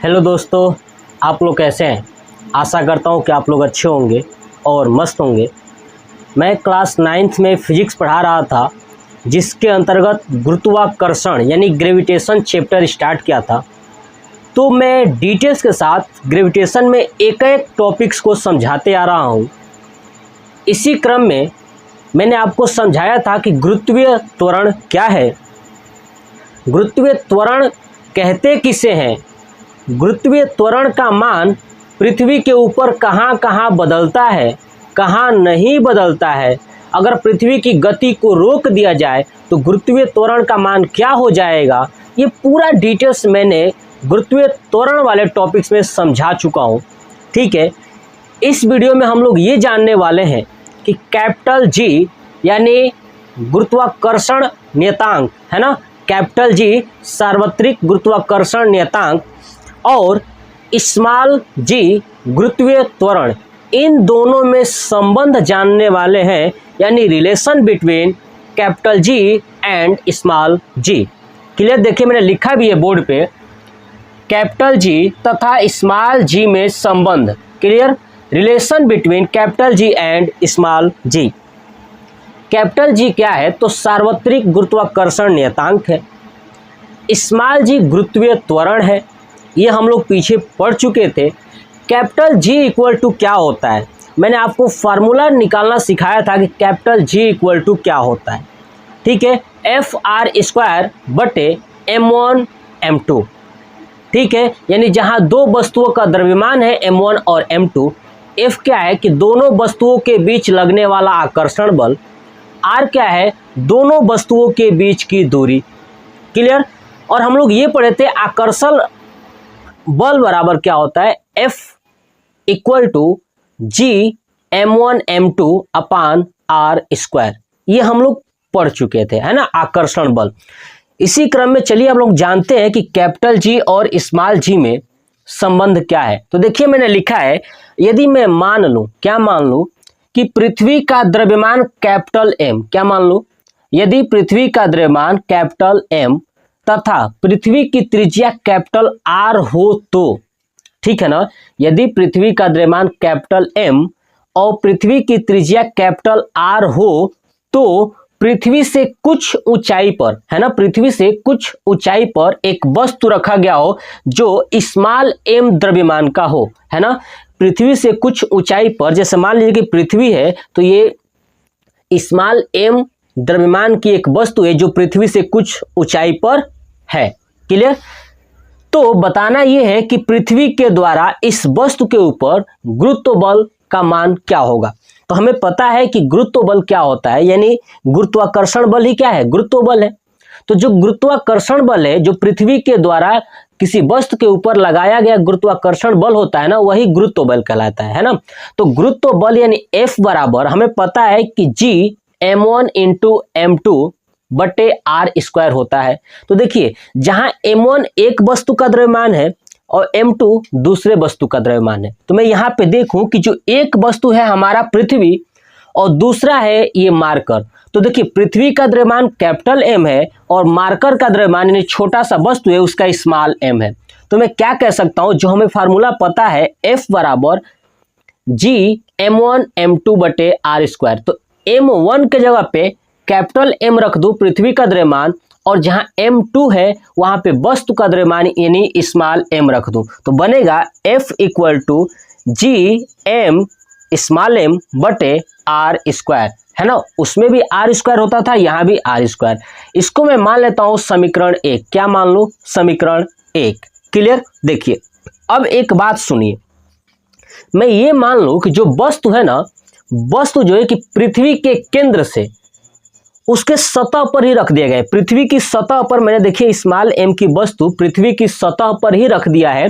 Hello दोस्तों, आप लोग कैसे हैं। आशा करता हूँ कि आप लोग अच्छे होंगे और मस्त होंगे। मैं क्लास 9th में फ़िज़िक्स पढ़ा रहा था, जिसके अंतर्गत गुरुत्वाकर्षण यानी ग्रेविटेशन चैप्टर स्टार्ट किया था। तो मैं डिटेल्स के साथ ग्रेविटेशन में एक एक टॉपिक्स को समझाते आ रहा हूँ। इसी क्रम में मैंने आपको समझाया था कि गुरुत्वीय त्वरण क्या है, गुरुत्वीय त्वरण कहते किसे हैं, गुरुत्वीय त्वरण का मान पृथ्वी के ऊपर कहाँ कहाँ बदलता है, कहाँ नहीं बदलता है। अगर पृथ्वी की गति को रोक दिया जाए तो गुरुत्वीय त्वरण का मान क्या हो जाएगा, ये पूरा डिटेल्स मैंने गुरुत्वीय त्वरण वाले टॉपिक्स में समझा चुका हूँ। ठीक है, इस वीडियो में हम लोग ये जानने वाले हैं कि कैपिटल जी यानी गुरुत्वाकर्षण नियतांक है ना, कैपिटल जी सार्वत्रिक गुरुत्वाकर्षण नियतांक और स्मॉल जी गुरुत्वीय त्वरण, इन दोनों में संबंध जानने वाले हैं, यानी relation between capital G and small G. Clear, देखिए मैंने लिखा भी है बोर्ड पे, कैपिटल जी तथा स्मॉल जी में संबंध। Clear, relation between capital G and small G. Capital G क्या है तो सार्वत्रिक गुरुत्वाकर्षण नियतांक है, स्मॉल जी गुरुत्वीय त्वरण है, ये हम लोग पीछे पढ़ चुके थे। कैपिटल जी इक्वल टू क्या होता है, मैंने आपको फार्मूला निकालना सिखाया था कि कैपिटल जी इक्वल टू क्या होता है। ठीक है, एफ आर स्क्वायर बटे m1 m2। ठीक है, यानी जहां दो वस्तुओं का द्रव्यमान है m1 और m2, एफ क्या है कि दोनों वस्तुओं के बीच लगने वाला आकर्षण बल, आर क्या है दोनों वस्तुओं के बीच की दूरी। क्लियर, और हम लोग ये पढ़े थे आकर्षण बल बराबर क्या होता है, F equal to G m1 m2 upon R square, ये हम लोग पढ़ चुके थे है ना, आकर्षण बल। इसी क्रम में चलिए हम लोग जानते हैं कि कैपिटल जी और स्मॉल जी में संबंध क्या है। तो देखिए मैंने लिखा है, यदि मैं मान लूं, क्या मान लूं कि पृथ्वी का द्रव्यमान कैपिटल M, क्या मान लूं, यदि पृथ्वी का द्रव्यमान कैपिटल M तथा पृथ्वी की त्रिज्या कैपिटल R हो तो, ठीक है ना, यदि पृथ्वी का द्रव्यमान कैपिटल M और पृथ्वी की त्रिज्या कैपिटल R हो तो पृथ्वी से कुछ ऊंचाई पर, है ना, पृथ्वी से कुछ ऊंचाई पर एक वस्तु रखा गया हो जो स्मॉल m द्रव्यमान का हो, है ना, पृथ्वी से कुछ ऊंचाई पर, जैसे मान लीजिए कि पृथ्वी है तो ये स्मॉल m द्रव्यमान की एक वस्तु है जो पृथ्वी से कुछ ऊंचाई पर है। क्लियर, तो बताना यह है कि पृथ्वी के द्वारा इस वस्तु के ऊपर गुरुत्व बल का मान क्या होगा। तो हमें पता है कि गुरुत्व बल क्या होता है, यानी गुरुत्वाकर्षण बल ही क्या है, गुरुत्व बल है। तो जो गुरुत्वाकर्षण बल है, जो पृथ्वी के द्वारा किसी वस्तु के ऊपर लगाया गया गुरुत्वाकर्षण बल होता है ना, वही गुरुत्व बल कहलाता है ना। तो गुरुत्व बल यानी F बराबर हमें पता है कि G m1 इंटू m2 बटे आर स्क्वायर होता है। तो देखिए जहां m1 एक वस्तु का द्रव्यमान है और m2 दूसरे वस्तु का द्रव्यमान है, तो मैं यहाँ पे देखूं कि जो एक वस्तु है हमारा पृथ्वी और दूसरा है ये मार्कर। तो देखिए पृथ्वी का द्रव्यमान कैपिटल M है और मार्कर का द्रव्यमान यानी छोटा सा वस्तु है उसका स्मॉल m है। तो मैं क्या कह सकता हूं, जो हमें फार्मूला पता है F बराबर G m1 m2 बटे आर स्क्वायर। तो m1 के जगह पे कैपिटल M रख दो पृथ्वी का द्रव्यमान, और जहां m2 है वहां पे वस्तु का द्रव्यमान यानी स्मॉल m रख दूं, तो बनेगा F equal to G m small m बटे आर स्क्वायर, है ना, उसमें भी आर स्क्वायर होता था, यहाँ भी आर स्क्वायर। इसको मैं मान लेता हूं समीकरण 1, क्या मान लूं, समीकरण 1। क्लियर, देखिए अब एक बात सुनिए, मैं ये मान लूं कि जो वस्तु है ना, वस्तु जो है कि पृथ्वी के केंद्र से उसके सतह पर ही रख दिया गया है, पृथ्वी की सतह पर मैंने देखिए स्मॉल m की वस्तु पृथ्वी की सतह पर ही रख दिया है।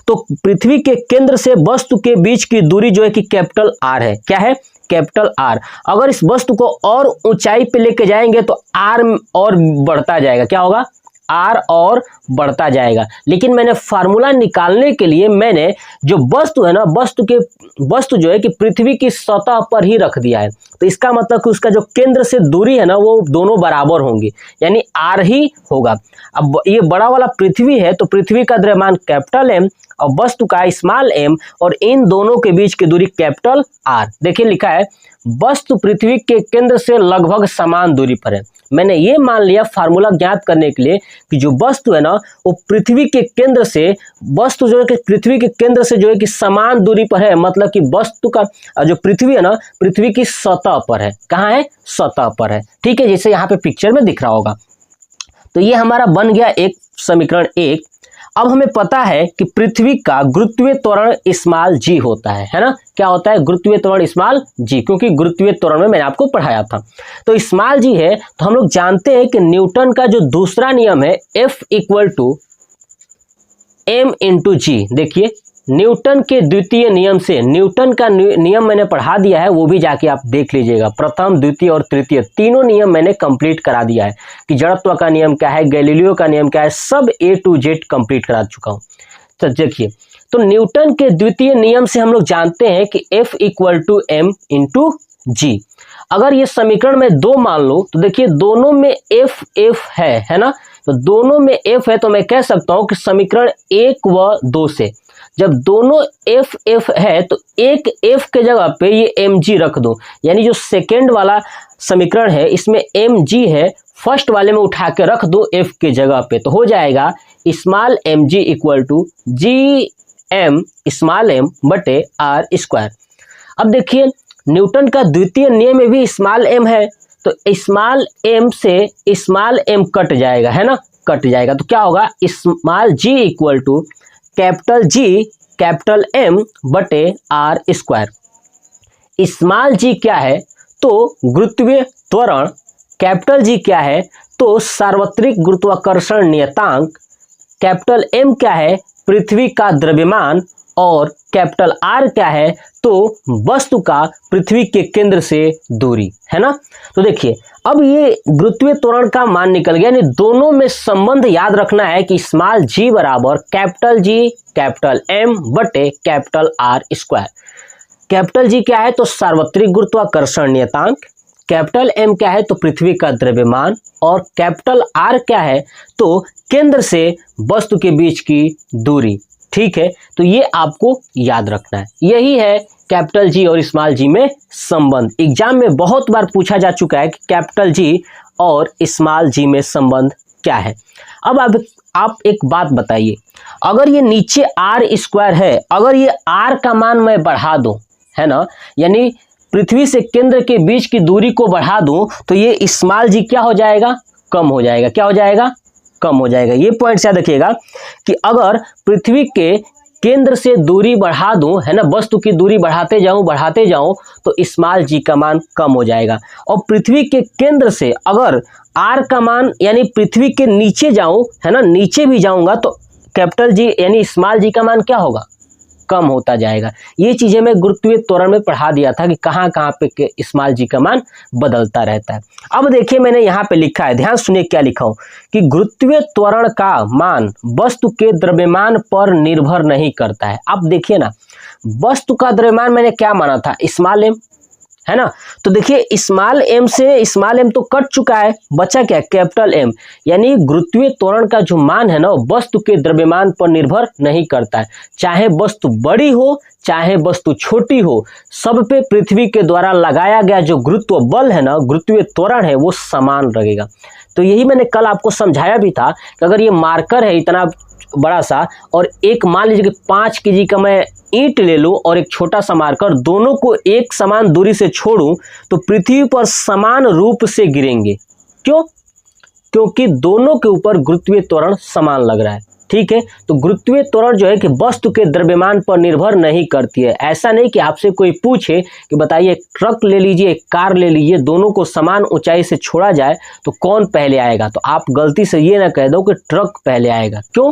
तो पृथ्वी के केंद्र से वस्तु के बीच की दूरी जो है कि कैपिटल R है, क्या है, कैपिटल R। अगर इस वस्तु को और ऊंचाई पे लेके जाएंगे तो R और बढ़ता जाएगा, क्या होगा, r और बढ़ता जाएगा। लेकिन मैंने फार्मूला निकालने के लिए मैंने जो वस्तु है ना, वस्तु जो है कि पृथ्वी की सतह पर ही रख दिया है। तो इसका मतलब कि उसका जो केंद्र से दूरी है ना वो दोनों बराबर होंगी, यानी r ही होगा। अब ये बड़ा वाला पृथ्वी है तो पृथ्वी का द्रव्यमान कैपिटल M और वस्तु का स्मॉल m, और इन दोनों के बीच की दूरी कैपिटल R। देखिए लिखा है वस्तु पृथ्वी के केंद्र से लगभग समान दूरी पर है। मैंने ये मान लिया फार्मूला ज्ञात करने के लिए कि जो वस्तु है ना वो पृथ्वी के केंद्र से, वस्तु जो है कि पृथ्वी के केंद्र से जो है कि समान दूरी पर है, मतलब कि वस्तु का जो पृथ्वी है ना पृथ्वी की सतह पर है। कहाँ है? सतह पर है। ठीक है, जैसे यहाँ पे पिक्चर में दिख रहा होगा। तो ये हमारा बन गया एक समीकरण 1। अब हमें पता है कि पृथ्वी का गुरुत्वीय त्वरण स्मॉल g होता है ना। क्या होता है? गुरुत्वीय त्वरण स्मॉल g, क्योंकि गुरुत्वीय त्वरण में मैंने आपको पढ़ाया था। तो स्मॉल g है तो हम लोग जानते हैं कि न्यूटन का जो दूसरा नियम है F = m × g। देखिए न्यूटन के द्वितीय नियम से, न्यूटन का नियम मैंने पढ़ा दिया है, वो भी जाके आप देख लीजिएगा। प्रथम, द्वितीय और तृतीय तीनों नियम मैंने कंप्लीट करा दिया है कि जड़त्व का नियम क्या है, गैलीलियो का नियम क्या है, सब A to Z कंप्लीट करा चुका हूँ। तो देखिए, तो न्यूटन के द्वितीय नियम से हम लोग जानते हैं कि F = m × g। अगर ये समीकरण में 2 मान लो तो देखिए दोनों में F है ना। तो दोनों में F है तो मैं कह सकता हूँ कि समीकरण 1 व 2 से जब दोनों F है तो एक F के जगह पे ये mg रख दो, यानी जो सेकेंड वाला समीकरण है इसमें mg है, फर्स्ट वाले में उठा के रख दो F के जगह पे, तो हो जाएगा small mg = gm small m बटे r²। अब देखिए न्यूटन का द्वितीय नियम में भी स्मॉल m है, तो स्मॉल m से स्मॉल m कट जाएगा, है ना, कट जाएगा। तो क्या होगा? Small g = capital G capital M बटे R²। स्मॉल g क्या है? तो गुरुत्वीय त्वरण। कैपिटल G क्या है? तो सार्वत्रिक गुरुत्वाकर्षण नियतांक। कैपिटल M क्या है? पृथ्वी का द्रव्यमान। और कैपिटल R क्या है? तो वस्तु का पृथ्वी के केंद्र से दूरी, है ना। तो देखिए अब ये गुरुत्वीय त्वरण का मान निकल गया, यानी दोनों में संबंध याद रखना है कि स्मॉल g बराबर कैपिटल G कैपिटल M बटे कैपिटल R²। कैपिटल G क्या है? तो सार्वत्रिक गुरुत्वाकर्षण नियतांक। कैपिटल M क्या है? तो पृथ्वी का द्रव्यमान। और कैपिटल R क्या है? तो केंद्र से वस्तु के बीच की दूरी। ठीक है, तो ये आपको याद रखना है। यही है कैपिटल G और स्मॉल g में संबंध। एग्जाम में बहुत बार पूछा जा चुका है कि कैपिटल G और स्मॉल g में संबंध क्या है। अब आप एक बात बताइए, अगर ये नीचे R² है, अगर ये R का मान मैं बढ़ा दूं, है ना, यानी पृथ्वी से केंद्र के बीच की दूरी को बढ़ा दूं, तो ये स्मॉल g क्या हो जाएगा? कम हो जाएगा। क्या हो जाएगा? कम हो जाएगा। ये पॉइंट याद रखिएगा कि अगर पृथ्वी के केंद्र से दूरी बढ़ा दूं, है ना, वस्तु की दूरी बढ़ाते जाऊं तो स्मॉल g का मान कम हो जाएगा। और पृथ्वी के केंद्र से अगर r का मान, यानी पृथ्वी के नीचे जाऊं, है ना, नीचे भी जाऊंगा तो कैपिटल G यानी स्मॉल g का मान क्या होगा? कम होता जाएगा। ये चीजें मैं गुरुत्वीय त्वरण में पढ़ा दिया था कि कहाँ कहाँ पे स्मॉल g का मान बदलता रहता है। अब देखिए मैंने यहाँ पे लिखा है, ध्यान सुनिए क्या लिखा हूँ कि गुरुत्वीय त्वरण का मान वस्तु के द्रव्यमान पर निर्भर नहीं करता है। अब देखिए ना, वस्तु का द्रव्यमान मैंने क्या माना था? स्मॉल m, है ना। तो देखिए स्मॉल m से स्मॉल m तो कट चुका है, बचा क्या? Capital M। यानी गुरुत्वीय त्वरण का जो मान है ना वस्तु के द्रव्यमान पर निर्भर नहीं करता है। चाहे वस्तु बड़ी हो चाहे वस्तु छोटी हो, सब पे पृथ्वी के द्वारा लगाया गया जो गुरुत्व बल है ना, गुरुत्वीय त्वरण है, वो समान रहेगा। तो यही मैंने कल आपको समझाया भी था कि अगर ये मार्कर है इतना बड़ा सा और एक मान लीजिए कि 5 kg का मैं ईंट ले लूं और एक छोटा सा मार्कर, दोनों को एक समान दूरी से छोड़ूं तो पृथ्वी पर समान रूप से गिरेंगे। क्यों? क्योंकि दोनों के ऊपर गुरुत्वीय त्वरण समान लग रहा है। ठीक है, तो गुरुत्वीय त्वरण जो है कि वस्तु के द्रव्यमान पर निर्भर नहीं करती है। ऐसा नहीं कि आपसे कोई पूछे कि बताइए ट्रक ले लीजिए एक कार ले लीजिए, दोनों को समान ऊंचाई से छोड़ा जाए तो कौन पहले आएगा, तो आप गलती से ये ना कह दो कि ट्रक पहले आएगा। क्यों?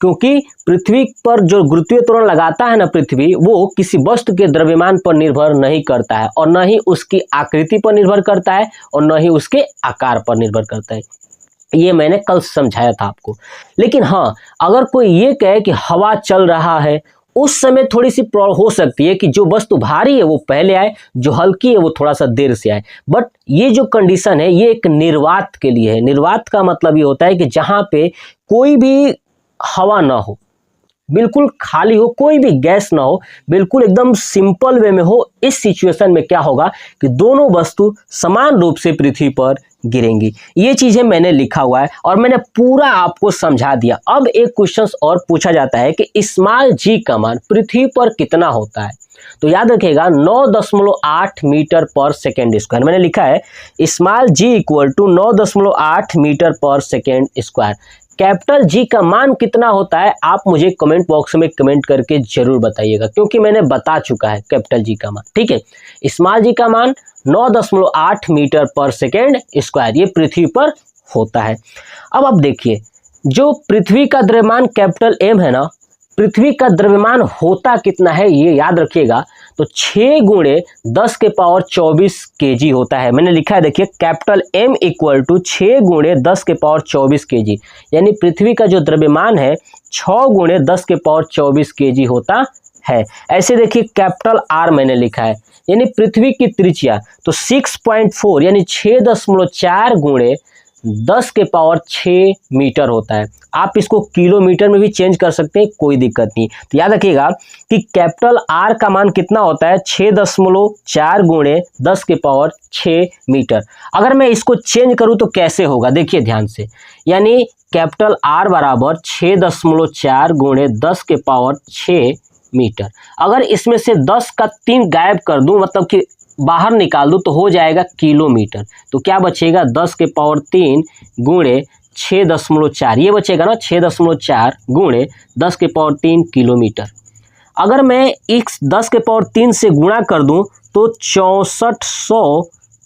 क्योंकि पृथ्वी पर जो गुरुत्वीय त्वरण लगाता है ना पृथ्वी, वो किसी वस्तु के द्रव्यमान पर निर्भर नहीं करता है और न ही उसकी आकृति पर निर्भर करता है और न ही उसके आकार पर निर्भर करता है। ये मैंने कल समझाया था आपको। लेकिन हाँ, अगर कोई ये कहे कि हवा चल रहा है, उस समय थोड़ी सी प्रॉब्लम हो सकती है कि जो वस्तु भारी है वो पहले आए, जो हल्की है वो थोड़ा सा देर से आए। बट ये जो कंडीशन है ये एक निर्वात के लिए है। निर्वात का मतलब ये होता है कि जहां पे कोई भी हवा ना हो, बिल्कुल खाली हो, कोई भी गैस ना हो, बिल्कुल एकदम सिंपल वे में हो। इस सिचुएशन में क्या होगा कि दोनों वस्तु समान रूप से पृथ्वी पर गिरेंगी। ये चीजें मैंने लिखा हुआ है और मैंने पूरा आपको समझा दिया। अब एक क्वेश्चन और पूछा जाता है कि स्मॉल जी का मान पृथ्वी पर कितना होता है। तो याद रखिएगा 9.8 मीटर पर सेकेंड स्क्वायर। मैंने लिखा है small G equal to 9.8 metre पर सेकेंड स्क्वायर। कैपिटल जी का मान कितना होता है आप मुझे कमेंट बॉक्स में कमेंट करके जरूर बताइएगा, क्योंकि मैंने बता चुका है कैपिटल जी का मान। ठीक है, स्मॉल जी का मान 9.8 मीटर पर सेकेंड स्क्वायर ये पृथ्वी पर होता है। अब आप देखिए, जो पृथ्वी का द्रव्यमान कैपिटल एम है ना, पृथ्वी का द्रव्यमान होता कितना है ये याद रखिएगा। तो 6 गुणे 10 के पावर 24 केजी होता है। मैंने लिखा है देखिए कैपिटल एम इक्वल टू 6 गुणे 10 के पावर 24 केजी, यानी पृथ्वी का जो द्रव्यमान है 6 गुणे 10 के पावर 24 केजी होता है। ऐसे देखिए कैपिटल आर मैंने लिखा है, यानी पृथ्वी की त्रिज्या तो 6.4 यानी 6.4 गुणे 10 के पावर 6 मीटर होता है। आप इसको किलोमीटर में भी चेंज कर सकते हैं, कोई दिक्कत नहीं। तो याद रखिएगा कि कैपिटल आर का मान कितना होता है 6.4 गुणे 10 के पावर 6 मीटर। अगर मैं इसको चेंज करूं तो कैसे होगा, देखिए ध्यान से, यानी कैपिटल आर बराबर 6.4 गुणे 10 के पावर 6 मीटर। अगर इसमें से 10 का 3 गायब कर दूं, मतलब कि बाहर निकाल दूं, तो हो जाएगा किलोमीटर। तो क्या बचेगा 10 के पावर 3 गुणे 6.4, ये बचेगा ना 6.4 गुणे 10 के पावर 3 किलोमीटर। अगर मैं इस 10 के पावर 3 से गुणा कर दूं तो 6400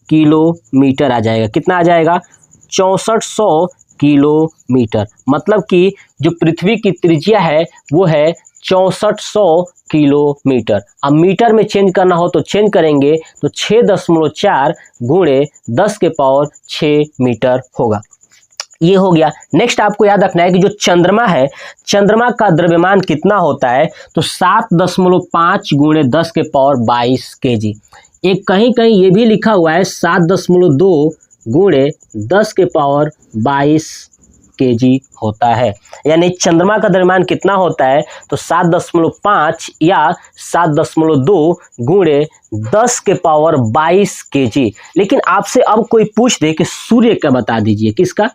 किलोमीटर आ जाएगा। कितना आ जाएगा 6400 किलोमीटर। मतलब कि जो पृथ्वी की त्रिज्या है वो है 6400 किलोमीटर। अब मीटर में चेंज करना हो तो चेंज करेंगे तो 6.4 गुणे 10 के पावर 6 मीटर होगा। ये हो गया। नेक्स्ट आपको याद रखना है कि जो चंद्रमा है, चंद्रमा का द्रव्यमान कितना होता है तो 7.5 गुणे 10 के पावर 22 केजी। एक कहीं कहीं ये भी लिखा हुआ है 7.2 गुणे 10 के पावर 22 केजी होता है। यानी चंद्रमा का द्रव्यमान कितना होता है तो 7.5 या 7.2 गुणे 10 के पावर 22 केजी। लेकिन आपसे अब कोई पूछ दे कि सूर्य का बता दीजिए, किसका,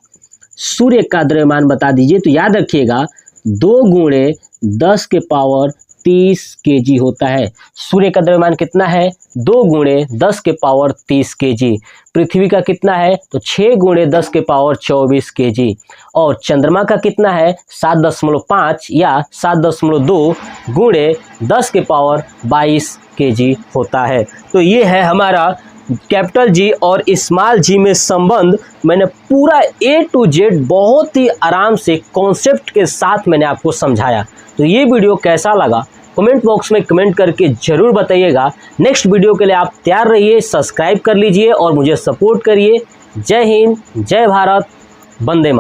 सूर्य का द्रव्यमान बता दीजिए, तो याद रखिएगा 2 गुणे 10 के पावर 30 केजी होता है। सूर्य का द्रव्यमान कितना है 2 गुणे 10 के पावर 30 केजी। पृथ्वी का कितना है तो 6 गुणे 10 के पावर 24 केजी। और चंद्रमा का कितना है 7.5 या 7.2 गुणे 10 के पावर 22 केजी होता है। तो ये है हमारा कैपिटल जी और स्मॉल जी में संबंध। मैंने पूरा A to Z बहुत ही आराम से कॉन्सेप्ट के साथ मैंने आपको समझाया। तो ये वीडियो कैसा लगा कमेंट बॉक्स में कमेंट करके ज़रूर बताइएगा। नेक्स्ट वीडियो के लिए आप तैयार रहिए, सब्सक्राइब कर लीजिए और मुझे सपोर्ट करिए। जय हिंद, जय भारत, वंदे मातरम।